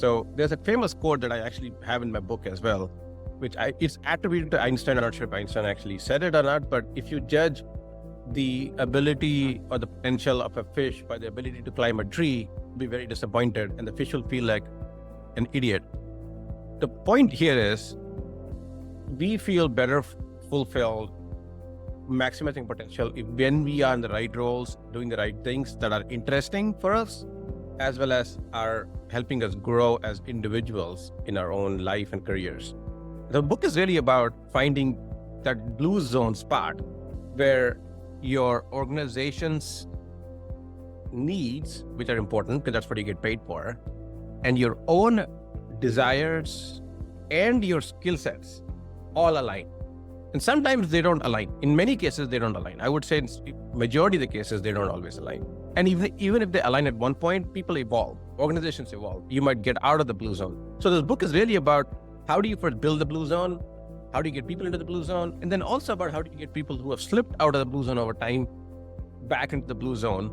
So there's a famous quote that I actually have in my book as well, it's attributed to Einstein. I'm not sure if Einstein actually said it or not, but if you judge the ability or the potential of a fish by the ability to climb a tree, you'll be very disappointed, and the fish will feel like an idiot. The point here is we feel better fulfilled, maximizing potential when we are in the right roles, doing the right things that are interesting for us, as well as are helping us grow as individuals in our own life and careers. The book is really about finding that blue zone spot where your organization's needs, which are important because that's what you get paid for, and your own desires and your skill sets all align. And sometimes they don't align. In many cases, they don't align. I would say in majority of the cases, they don't always align. And even if they align at one point, people evolve, organizations evolve. You might get out of the blue zone. So this book is really about how do you first build the blue zone? How do you get people into the blue zone? And then also about how do you get people who have slipped out of the blue zone over time back into the blue zone.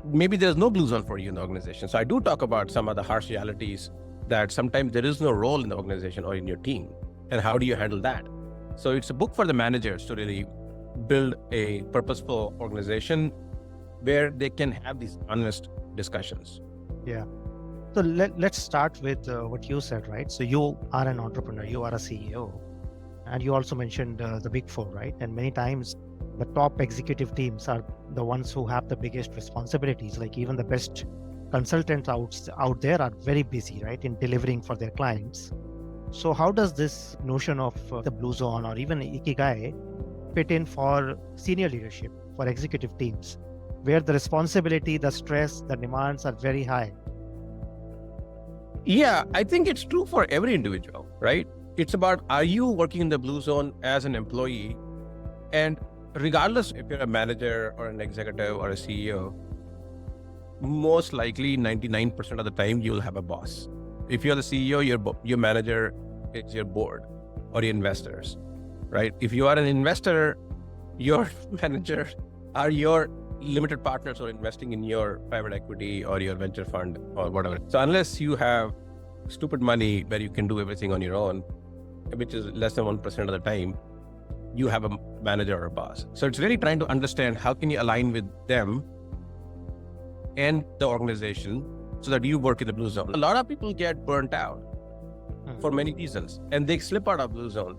Maybe there's no blue zone for you in the organization. So I do talk about some of the harsh realities that sometimes there is no role in the organization or in your team. And how do you handle that? So it's a book for the managers to really build a purposeful organization where they can have these honest discussions. Yeah. So let's start with what you said, right? So you are an entrepreneur, you are a CEO, and you also mentioned the big four, right? And many times the top executive teams are the ones who have the biggest responsibilities. Like even the best consultants out there are very busy, right, in delivering for their clients. So how does this notion of the blue zone or even ikigai fit in for senior leadership, for executive teams, where the responsibility, the stress, the demands are very high? Yeah, I think it's true for every individual, right? It's about, are you working in the blue zone as an employee? And regardless if you're a manager or an executive or a CEO, most likely 99% of the time you'll have a boss. If you're the CEO, your manager is your board or your investors, right? If you are an investor, your manager are your limited partners who are investing in your private equity or your venture fund or whatever. So unless you have stupid money where you can do everything on your own, which is less than 1% of the time, you have a manager or a boss. So it's really trying to understand how can you align with them and the organization so that you work in the blue zone. A lot of people get burnt out for many reasons and they slip out of blue zone.